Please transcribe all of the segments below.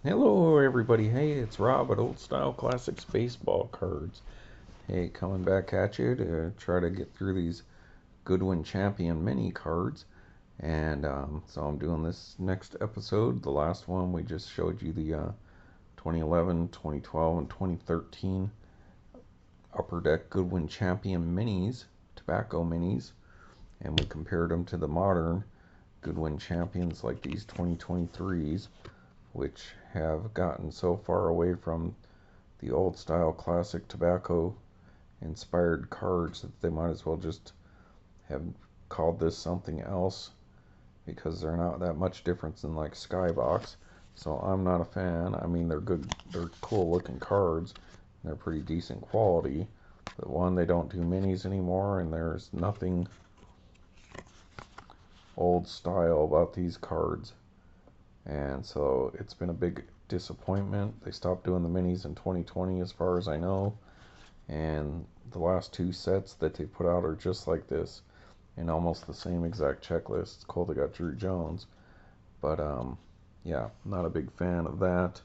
Hello, everybody. Hey, it's Rob at Old Style Classics Baseball Cards. Hey, coming back at you to try to get through these Goodwin Champion mini cards. And so I'm doing this next episode. The last one, we just showed you the 2011, 2012, and 2013 Upper Deck Goodwin Champion minis, tobacco minis. And we compared them to the modern Goodwin Champions like these 2023s, which have gotten so far away from the old style classic tobacco inspired cards that they might as well just have called this something else because they're not that much different than like Skybox. So I'm not a fan. I mean, they're cool looking cards. They're pretty decent quality. But one, they don't do minis anymore, and there's nothing old style about these cards. And so it's been a big disappointment. They stopped doing the minis in 2020 as far as I know, and the last two sets that they put out are just like this in almost the same exact checklist. It's cool they got Drew Jones, but yeah, not a big fan of that.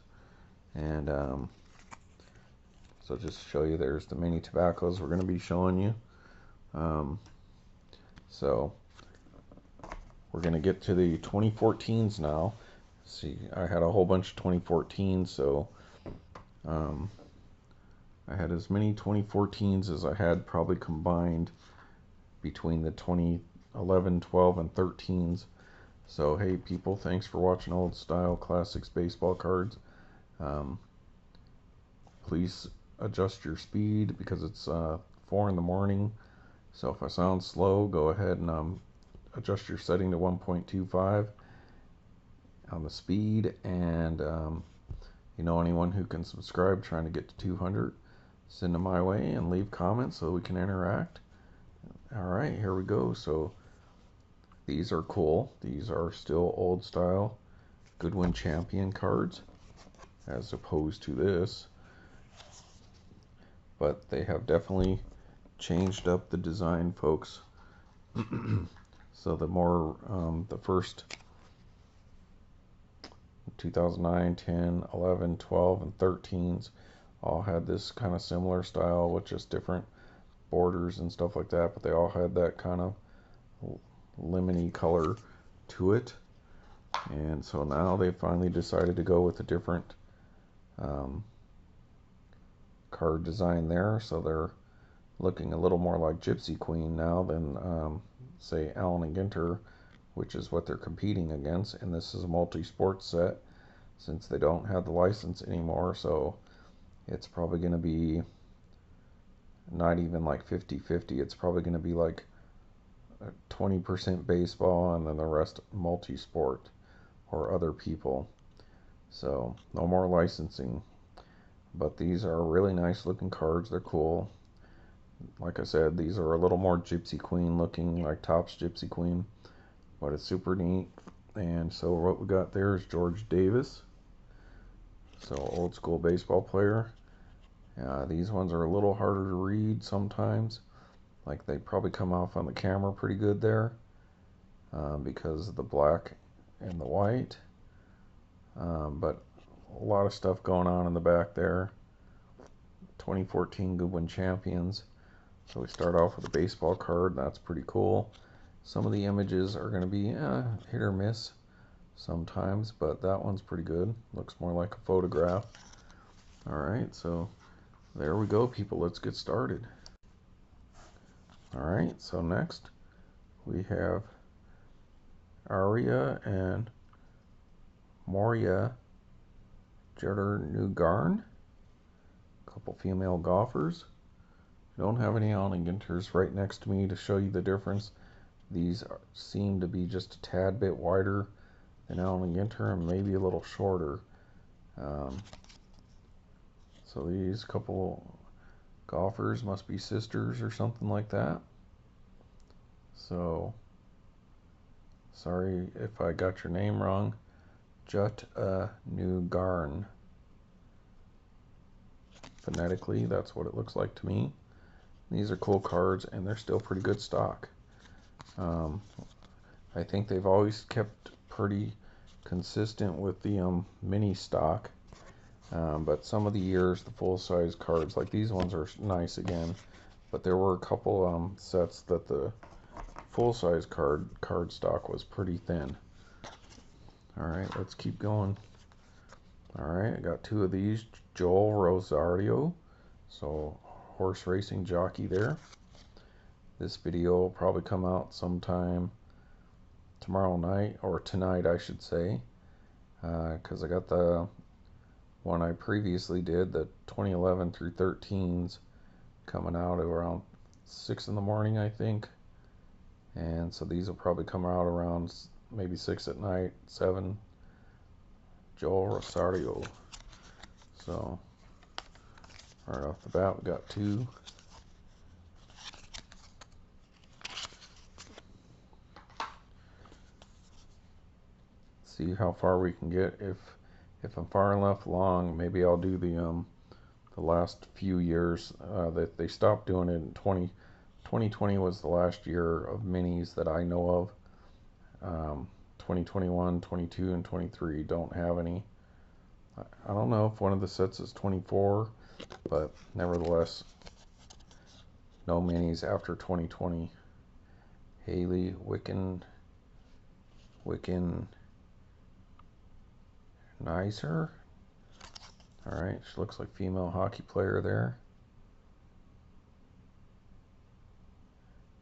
And so just to show you, there's the mini tobaccos we're going to be showing you. um, so we're going to get to the 2014s now. See, I had a whole bunch of 2014s, so um, I had as many 2014s as I had probably combined between the 2011, 12, and 13s. So, hey, people, thanks for watching Old Style Classics Baseball Cards. Um, please adjust your speed because it's 4 in the morning. So, if I sound slow, go ahead and adjust your setting to 1.25 on the speed. And anyone who can subscribe trying to get to 200, send them my way and leave comments so we can interact. Alright, here we go. So these are cool. These are still old style Goodwin Champion cards as opposed to this, but they have definitely changed up the design, folks. So the first 2009, 10, 11, 12, and 13s all had this kind of similar style with just different borders and stuff like that, but they all had that kind of lemony color to it. And so now they finally decided to go with a different um, card design there. So they're looking a little more like Gypsy Queen now than, say, Allen and Ginter, which is what they're competing against. And this is a multi-sport set since they don't have the license anymore. So it's probably going to be not even like 50-50. It's probably going to be like 20% baseball and then the rest multi-sport or other people. So no more licensing. But these are really nice looking cards. They're cool. Like I said, these are a little more Gypsy Queen looking, like Topps Gypsy Queen, but it's super neat. And so what we got there is George Davis. So old school baseball player. These ones are a little harder to read sometimes. Like they probably come off on the camera pretty good there because of the black and the white. But a lot of stuff going on in the back there. 2014 Goodwin Champions. So we start off with a baseball card. That's pretty cool. Some of the images are going to be hit or miss sometimes, but that one's pretty good. Looks more like a photograph. Alright, so there we go, people. Let's get started. Alright, so next we have Aria and Moria Jerder-Newgarn. Couple female golfers. I don't have any Allen Ginters right next to me to show you the difference. These seem to be just a tad bit wider than Allen Ginter and maybe a little shorter. So these couple golfers must be sisters or something like that. So sorry if I got your name wrong. Jut-Newgarn. Phonetically, that's what it looks like to me. These are cool cards, and they're still pretty good stock. I think they've always kept pretty consistent with the mini stock. But some of the years, the full-size cards, like these ones, are nice again. But there were a couple sets that the full-size card stock was pretty thin. All right, let's keep going. All right, I got 2 of these. Joel Rosario, so horse racing jockey there. This video will probably come out sometime tomorrow night, or tonight I should say, because I got the one I previously did, the 2011 through 13s, coming out around 6 in the morning, I think. And so these will probably come out around maybe 6 at night, 7. Joel Rosario. So, right off the bat, we got 2. See how far we can get. If I'm far enough along, maybe I'll do the last few years. That they stopped doing it in 2020 was the last year of minis that I know of. 2021, 22, and 23 don't have any. I don't know if one of the sets is 24, but nevertheless, no minis after 2020. Haley Wiccan Nicer. Alright, she looks like female hockey player there.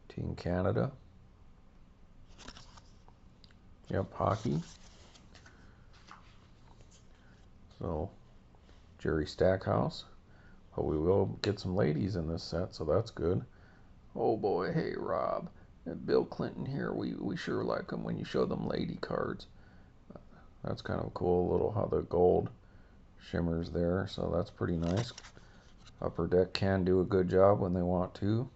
Team Canada. Yep, hockey. So, Jerry Stackhouse. But we will get some ladies in this set, so that's good. Oh boy, hey Rob. Bill Clinton here. We sure like them when you show them lady cards. That's kind of cool, little how the gold shimmers there, so that's pretty nice. Upper Deck can do a good job when they want to,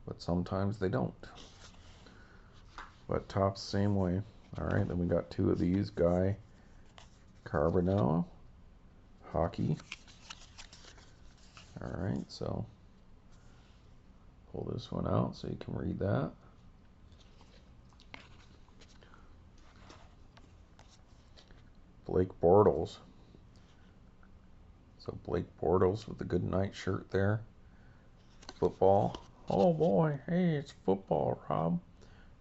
but sometimes they don't. But Topps same way. Alright, then we got 2 of these. Guy Carbonell, hockey. Alright, so pull this one out so you can read that. Blake Bortles. So Blake Bortles with the good night shirt there. Football. Oh boy, hey, it's football, Rob.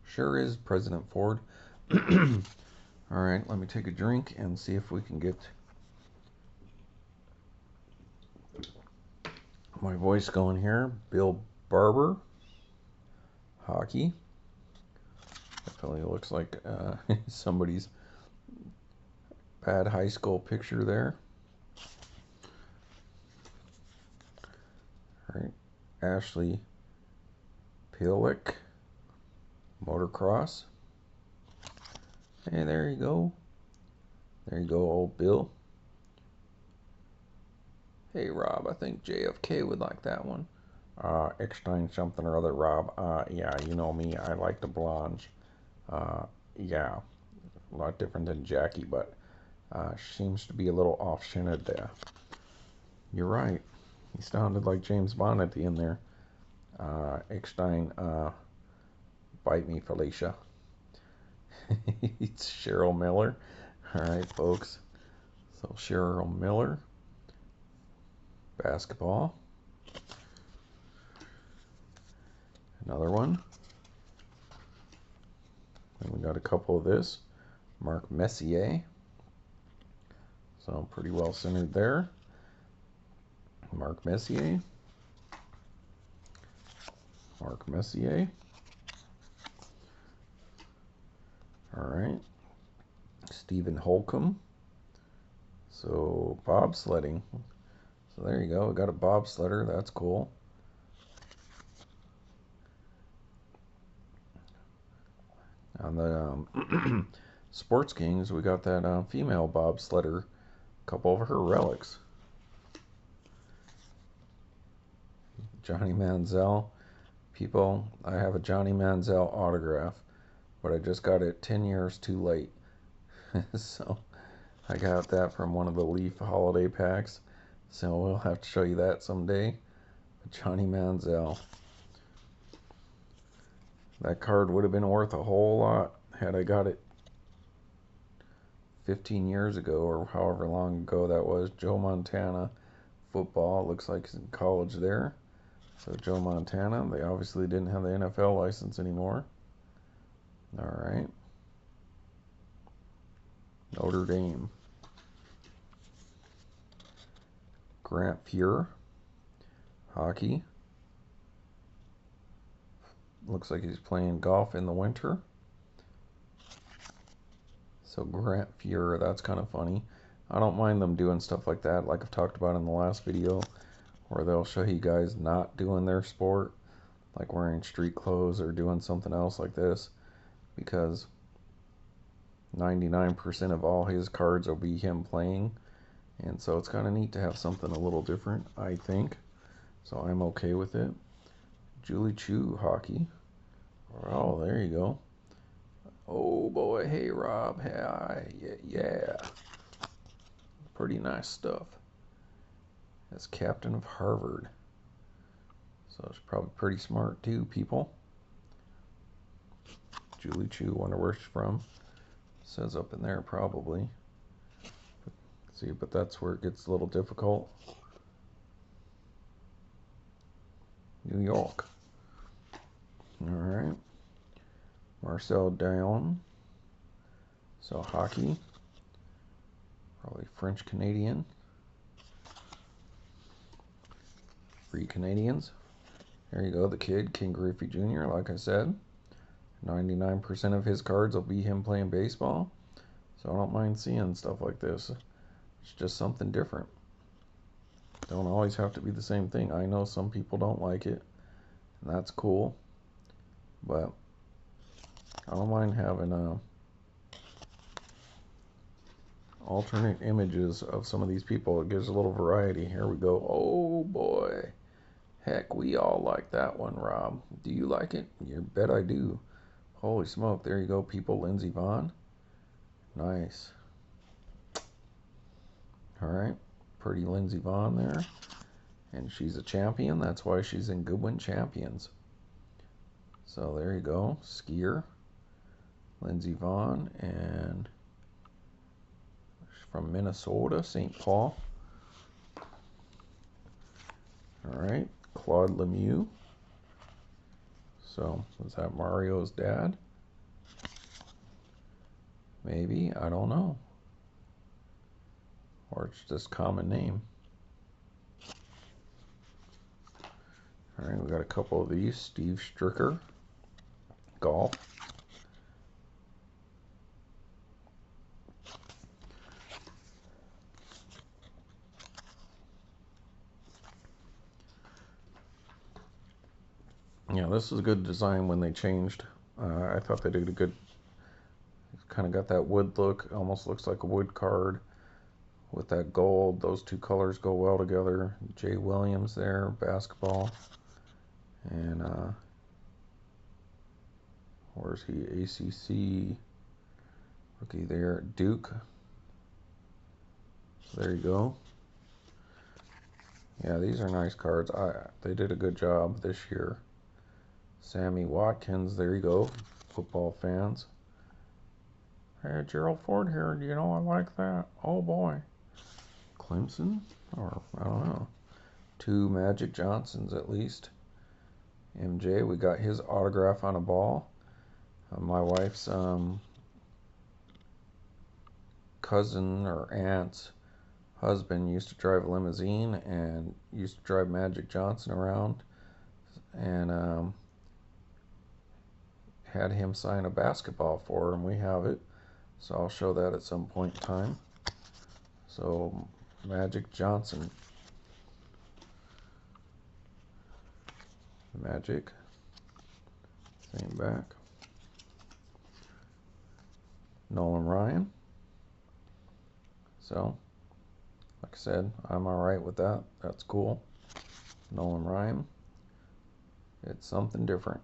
Sure is, President Ford. Alright, let me take a drink and see if we can get my voice going here. Bill Barber, hockey. Definitely looks like somebody's bad high school picture there. Alright, Ashley Pilik, motocross. Hey, there you go. There you go, old Bill. Hey, Rob, I think JFK would like that one. Eckstein something or other, Rob. Yeah, you know me, I like the blondes. Yeah, a lot different than Jackie, but seems to be a little off-shinted there. You're right. He sounded like James Bond at the end there. Eckstein, bite me, Felicia. It's Cheryl Miller. Alright, folks. So, Cheryl Miller. Basketball. Another one. And we got a couple of this. Mark Messier. So, pretty well centered there. Mark Messier. Mark Messier. Alright. Stephen Holcomb. So, bobsledding. So, there you go. We got a bobsledder. That's cool. On the Sports Kings, we got that female bobsledder. A couple of her relics. Johnny Manziel. People, I have a Johnny Manziel autograph, but I just got it 10 years too late. So I got that from one of the Leaf holiday packs. So we'll have to show you that someday. Johnny Manziel. That card would have been worth a whole lot had I got it 15 years ago or however long ago that was. Joe Montana football. Looks like he's in college there. So Joe Montana. They obviously didn't have the NFL license anymore. All right. Notre Dame. Grant Fuhr. Hockey. Looks like he's playing golf in the winter. So Grant Fuhr, that's kind of funny. I don't mind them doing stuff like that, like I've talked about in the last video, where they'll show you guys not doing their sport, like wearing street clothes or doing something else like this, because 99% of all his cards will be him playing, and so it's kind of neat to have something a little different, I think. So I'm okay with it. Julie Chu hockey. Oh, there you go. Oh boy, hey Rob, hey, yeah. Pretty nice stuff. As captain of Harvard. So it's probably pretty smart too, people. Julie Chu, wonder where she's from. Says up in there probably. See, but that's where it gets a little difficult. New York. Alright. Marcel Dion. So hockey. Probably French Canadian. 3 Canadians. There you go, the kid, King Griffey Jr., like I said. 99% of his cards will be him playing baseball. So I don't mind seeing stuff like this. It's just something different. Don't always have to be the same thing. I know some people don't like it, and that's cool. But I don't mind having alternate images of some of these people. It gives a little variety. Here we go. Oh boy. Heck, we all like that one, Rob. Do you like it? You bet I do. Holy smoke. There you go, people. Lindsey Vohn. Nice. Alright. Pretty Lindsey Vohn there. And she's a champion. That's why she's in Goodwin Champions. So there you go. Skier. Lindsey Vohn. And from Minnesota, St. Paul. Alright. Claude Lemieux. So, was that Mario's dad? Maybe, I don't know. Or it's just common name. Alright, we got a couple of these. Steve Stricker. Golf. Yeah, this is a good design when they changed. I thought they did a good, kind of got that wood look, almost looks like a wood card with that gold. Those two colors go well together. Jay Williams there, basketball. And where's he? ACC rookie there, Duke. So there you go. Yeah, these are nice cards. They did a good job this year. Sammy Watkins, there you go, football fans. Hey, Gerald Ford here, you know I like that. Oh boy. Clemson? Or, I don't know. 2 Magic Johnsons at least. MJ, we got his autograph on a ball. My wife's cousin or aunt's husband used to drive a limousine and used to drive Magic Johnson around. And had him sign a basketball for him. We have it, so I'll show that at some point in time. So Magic Johnson, Magic, same back. Nolan Ryan. So like I said, I'm alright with that. That's cool. Nolan Ryan. It's something different.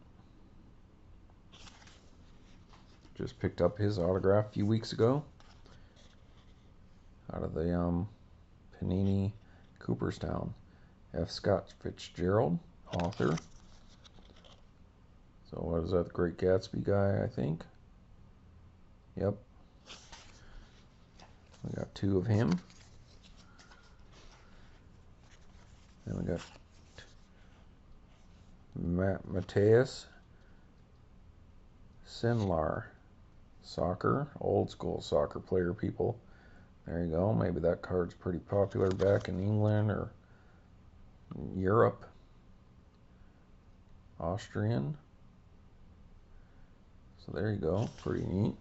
Just picked up his autograph a few weeks ago out of the Panini Cooperstown. F. Scott Fitzgerald, author. So what is that, the Great Gatsby guy, I think? Yep. We got 2 of him. Then we got Mateus Sinlar. Soccer, old school soccer player, people. There you go. Maybe that card's pretty popular back in England or Europe. Austrian. So there you go. Pretty neat.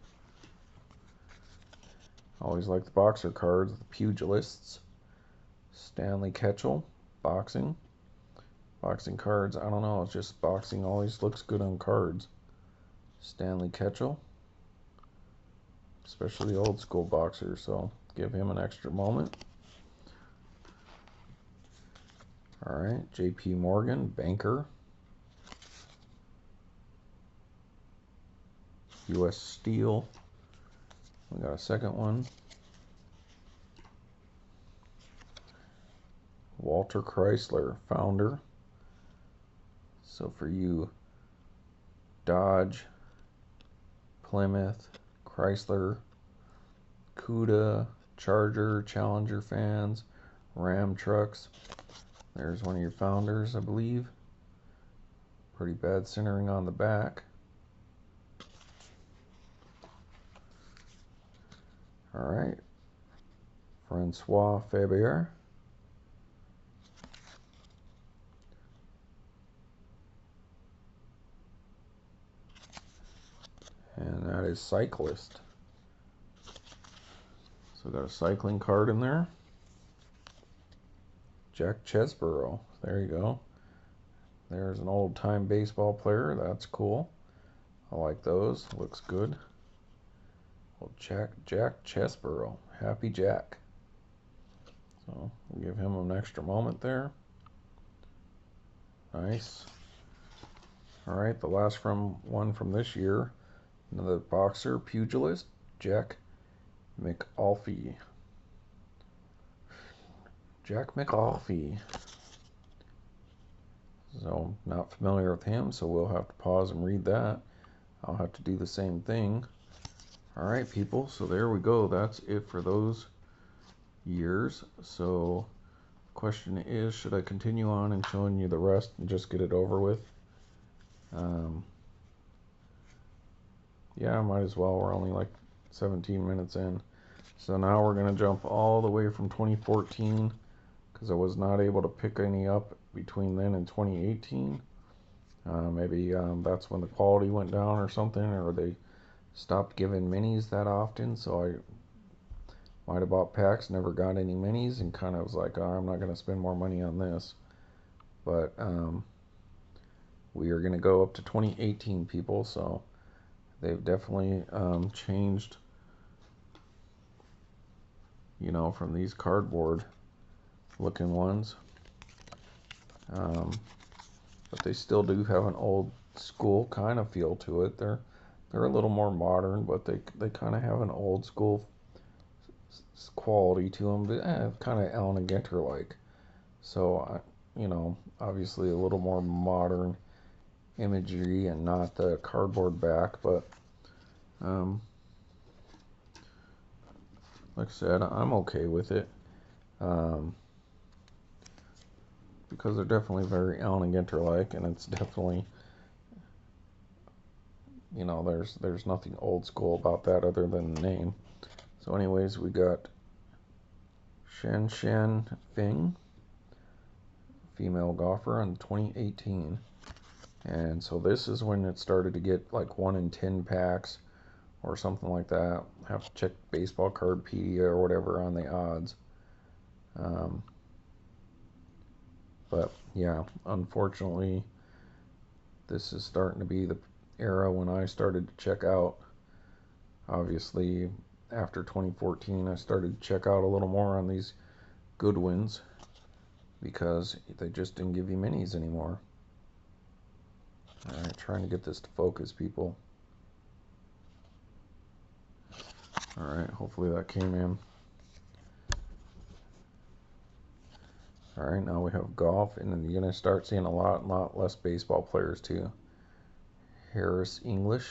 Always like the boxer cards, the pugilists. Stanley Ketchel, boxing. Boxing cards, I don't know, it's just boxing always looks good on cards. Stanley Ketchel. Especially the old school boxer, so give him an extra moment. Alright, JP Morgan, banker. US Steel. We got a second one. Walter Chrysler, founder. So for you Dodge, Plymouth, Chrysler, Cuda, Charger, Challenger fans, Ram trucks. There's one of your founders, I believe. Pretty bad centering on the back. Alright. Francois Faber. And that is cyclist. So got a cycling card in there. Jack Chesbro. There you go. There's an old time baseball player. That's cool. I like those. Looks good. Well, Jack Chesbro. Happy Jack. So we'll give him an extra moment there. Nice. Alright, the last one from this year. Another boxer, pugilist, Jack McAuliffe. Jack McAuliffe. So, not familiar with him, so we'll have to pause and read that. I'll have to do the same thing. Alright, people, so there we go. That's it for those years. So, the question is, should I continue on and showing you the rest and just get it over with? Yeah, I might as well. We're only like 17 minutes in. So now we're going to jump all the way from 2014 because I was not able to pick any up between then and 2018. Maybe that's when the quality went down or something, or they stopped giving minis that often. So I might have bought packs, never got any minis, and kind of was like, oh, I'm not going to spend more money on this. But we are going to go up to 2018, people. So they've definitely changed, you know, from these cardboard looking ones. But they still do have an old school kind of feel to it. They're a little more modern, but they kind of have an old school quality to them, but kind of Allen & Ginter like. So, you know, obviously a little more modern imagery and not the cardboard back, but like I said, I'm okay with it, because they're definitely very Allen & Ginter like, and it's definitely, you know, there's nothing old school about that other than the name. So anyways, we got Shen Fing, female golfer, in 2018. And so this is when it started to get like 1 in 10 packs or something like that. Have to check Baseball Cardpedia or whatever on the odds. But yeah, unfortunately, this is starting to be the era when I started to check out. Obviously, after 2014, I started to check out a little more on these Goodwins because they just didn't give you minis anymore. Alright, trying to get this to focus, people. Alright, hopefully that came in. Alright, now we have golf, and then you're going to start seeing a lot less baseball players too. Harris English.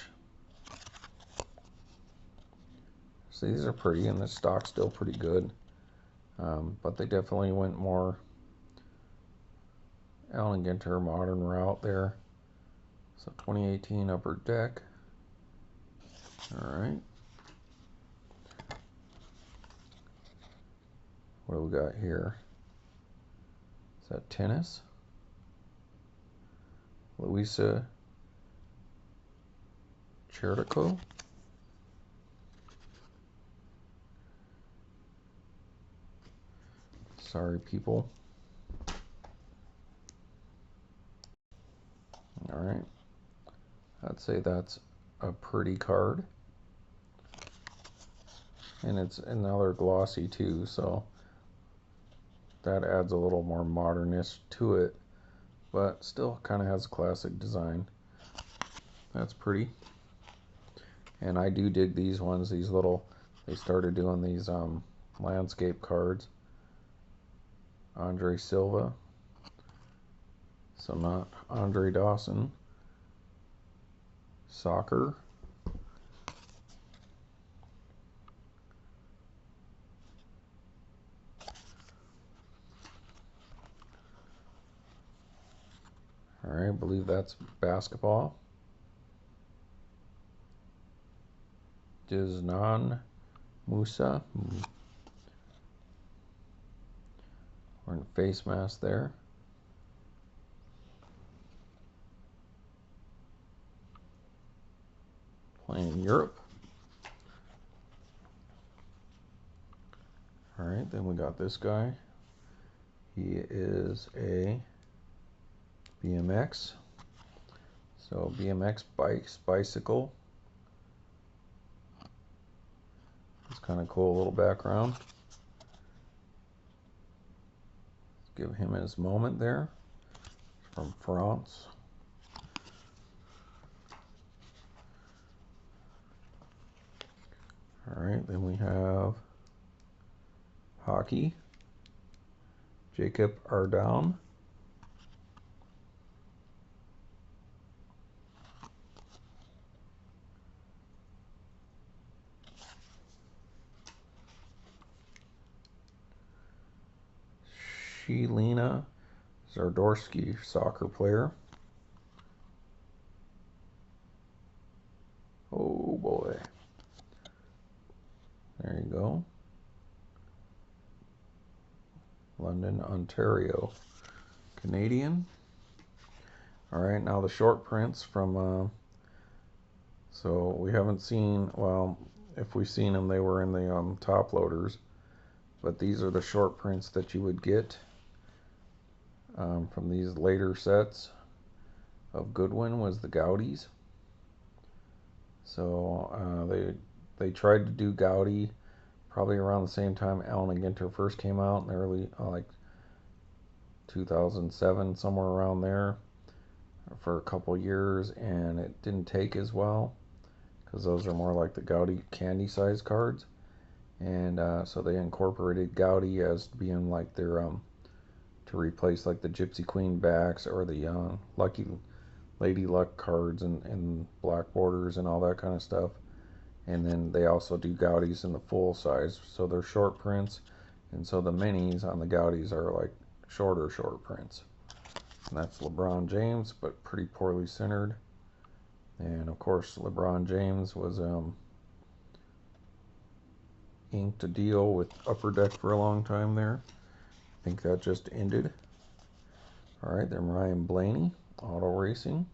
So these are pretty, and the stock's still pretty good. But they definitely went more Allen Ginter modern route there. So 2018 Upper Deck. All right. What do we got here? Is that tennis? Luisa Chertico. Sorry, people. All right. I'd say that's a pretty card. And it's another glossy too, so that adds a little more modernness to it, but still kind of has a classic design. That's pretty. And I do dig these ones, these little, they started doing these landscape cards. Andre Silva. So not Andre Dawson. Soccer. All right, I believe that's basketball. Diznan Musa. Wearing a face mask there. Playing in Europe. All right, then we got this guy. He is a BMX. So BMX bikes, bicycle. It's kind of cool, little background. Let's give him his moment there. From France. All right, then we have hockey. Jacob Ardown. Shelina Zardorsky, soccer player. Oh boy. There you go. London, Ontario. Canadian. All right, now the short prints from, so we haven't seen, well, if we've seen them, they were in the top loaders. But these are the short prints that you would get from these later sets of Goodwin was the Goudeys. So they tried to do Goudey probably around the same time Allen and Ginter first came out in the early, like 2007, somewhere around there, for a couple years, and it didn't take as well because those are more like the Goudey candy size cards. And so they incorporated Goudey as being like their to replace like the Gypsy Queen backs or the Lucky Lady Luck cards and black borders and all that kind of stuff. And then they also do Goudeys in the full size, so they're short prints, and so the minis on the Goudeys are like short prints. And that's LeBron James, but pretty poorly centered. And of course LeBron James was inked a deal with Upper Deck for a long time there. I think that just ended. All right, then Ryan Blaney, auto racing.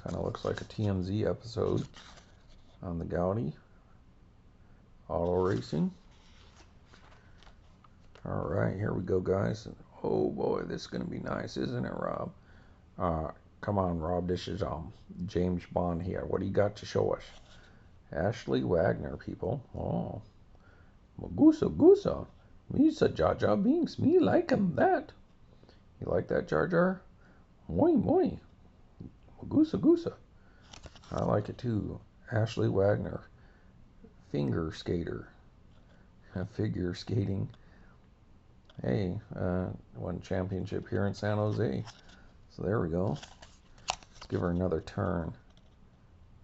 Kind of looks like a TMZ episode on the Goudey. Auto racing. All right, here we go, guys. Oh boy, this is gonna be nice, isn't it, Rob? Come on, Rob. This is James Bond here. What do you got to show us? Ashley Wagner, people. Oh, Gusa. Me's a Jar Jar Binks. Me like him that. You like that, Jar Jar? Moi. Gusa. I like it too. Ashley Wagner. Figure skater. Figure skating. Hey, won championship here in San Jose. So there we go. Let's give her another turn.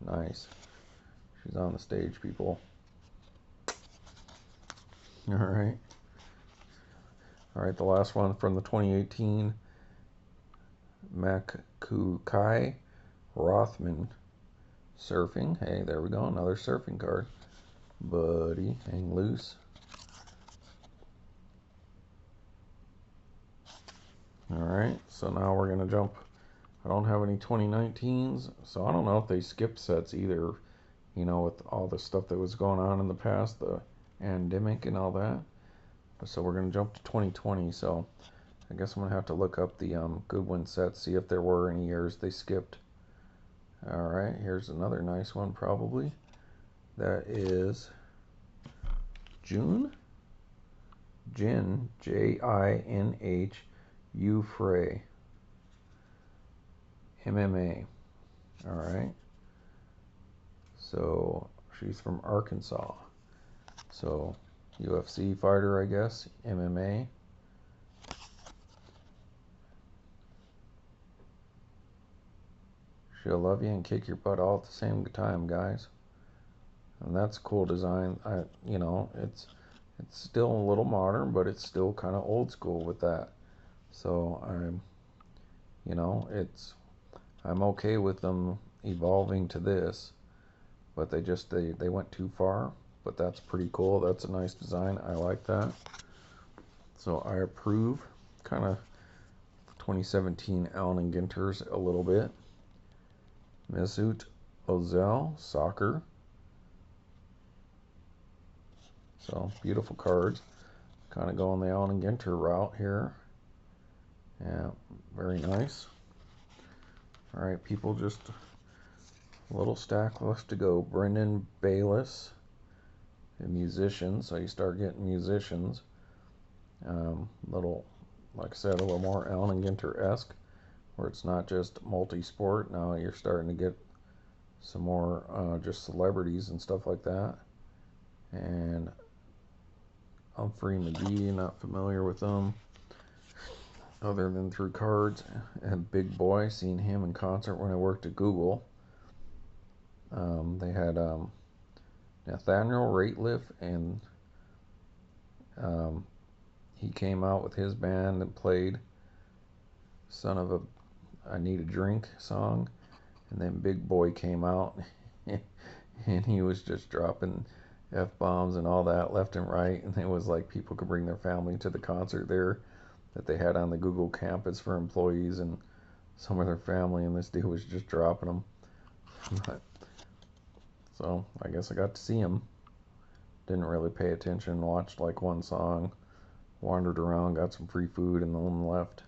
Nice. She's on the stage, people. All right. All right, the last one from the 2018 McAuliffe Rothman surfing. Hey, there we go, another surfing card. Buddy, hang loose. All right, so now we're gonna jump. I don't have any 2019s, so I don't know if they skipped sets either, you know, with all the stuff that was going on in the past, the pandemic and all that. So we're gonna jump to 2020, so I guess I'm gonna have to look up the Goodwin sets, see if there were any years they skipped. All right, here's another nice one probably. That is Jinh, Jinhu Frey, MMA. All right. So she's from Arkansas. So UFC fighter, I guess. MMA. She'll love you and kick your butt all at the same time, guys. And that's a cool design. You know, it's still a little modern, but it's still kind of old school with that. So you know, I'm okay with them evolving to this, but they went too far. But that's pretty cool. That's a nice design. I like that. So I approve. Kind of 2017 Allen and Ginter's a little bit. Mesut Ozil, soccer. So beautiful cards. Kind of going the Allen and Ginter route here. Yeah, very nice. All right, people, just a little stack left to go. Brendan Bayliss, a musician. So you start getting musicians. Little, like I said, a little more Allen and Ginter-esque, where it's not just multi-sport. Now you're starting to get some more just celebrities and stuff like that. And Humphrey McGee, not familiar with them other than through cards. And Big Boy, seen him in concert when I worked at Google. They had Nathaniel Rateliff, and he came out with his band and played Son of a I Need a Drink song. And then Big Boy came out and he was just dropping F-bombs and all that left and right. And it was like people could bring their family to the concert there that they had on the Google campus for employees and some of their family, and this dude was just dropping them. So I guess I got to see him. Didn't really pay attention, watched like one song, wandered around, got some free food, and then left.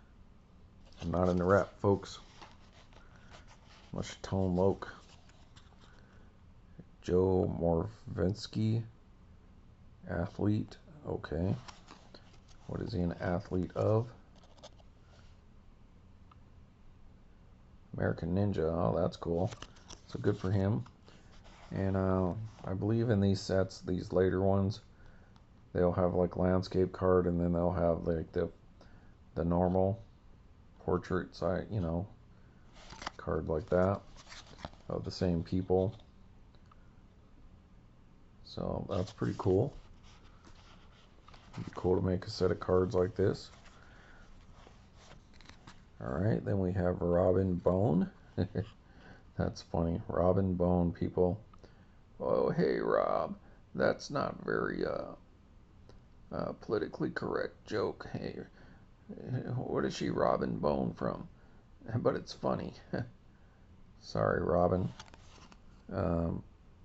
I'm not into rap, folks. Unless you Tone Loc. Joe Morvinsky, athlete. Okay. What is he an athlete of? American Ninja. Oh, that's cool. So good for him. And I believe in these sets, these later ones, they'll have like landscape card, and then they'll have like the normal portrait side, you know, card like that of the same people. So that's pretty cool. It'd be cool to make a set of cards like this. Alright, then we have Robin Vohn. That's funny. Robin Vohn, people. Oh, hey, Rob. That's not very politically correct joke. Hey, what is she Robin Vohn from? But it's funny. Sorry, Robin.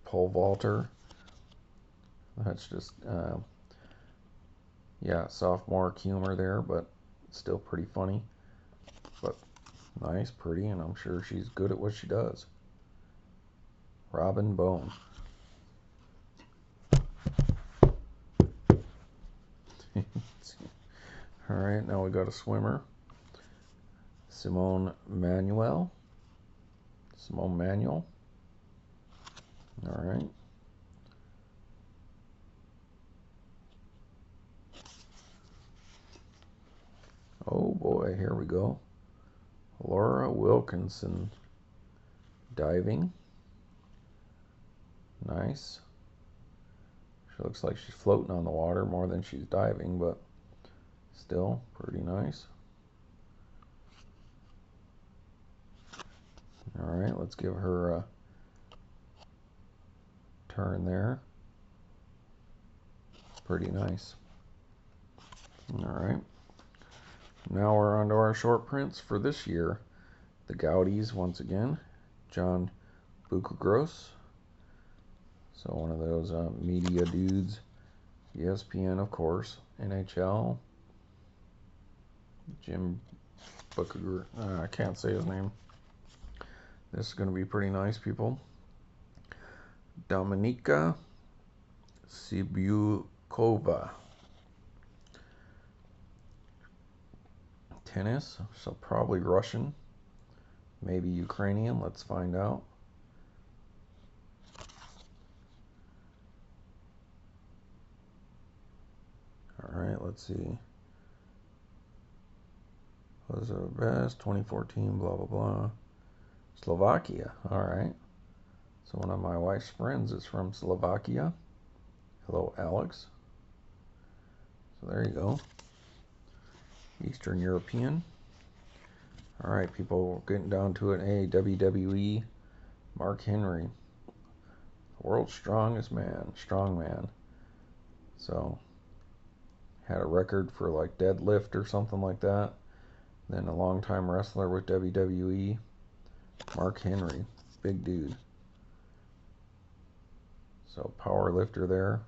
Pole vaulter. That's just, yeah, sophomore humor there, but still pretty funny. But nice, pretty, and I'm sure she's good at what she does. Robin Vohn. Alright, now we got a swimmer. Simone Manuel. Alright. Oh boy, here we go. Laura Wilkinson, diving. Nice. She looks like she's floating on the water more than she's diving, but still pretty nice. All right, let's give her a turn there. Pretty nice. All right. Now we're on to our short prints for this year. The Goudeys once again. John Bucagros. So one of those media dudes. ESPN, of course. NHL. Jim Bucagros. I can't say his name. This is going to be pretty nice, people. Dominika Sibyukova. Tennis, so probably Russian, maybe Ukrainian. Let's find out. All right, let's see. Was the best 2014? Blah blah blah. Slovakia. All right. So one of my wife's friends is from Slovakia. Hello, Alex. So there you go. Eastern European. All right, people, we're getting down to it. Hey, WWE, Mark Henry, world's strongest man, strong man. So, had a record for like deadlift or something like that. Then a long-time wrestler with WWE, Mark Henry, big dude. So, power lifter there.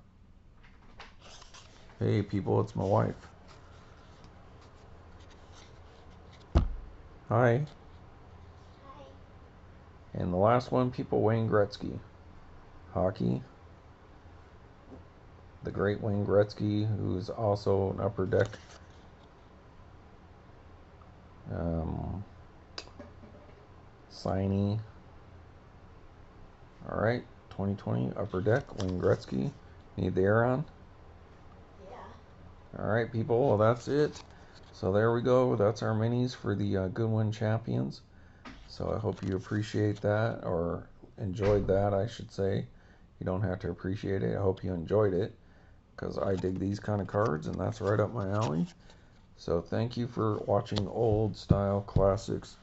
Hey, people, it's my wife. Hi. Hi. And the last one, people, Wayne Gretzky. Hockey. The great Wayne Gretzky, who's also an upper deck signee. All right, 2020 upper deck, Wayne Gretzky. Need the air on? Yeah. All right, people, well, that's it. So there we go. That's our minis for the Goodwin champions. So I hope you appreciate that, or enjoyed that, I should say. You don't have to appreciate it. I hope you enjoyed it, because I dig these kind of cards, and that's right up my alley. So thank you for watching Old Style Classics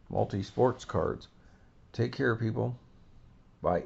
multi-sports cards. Take care, people. Bye.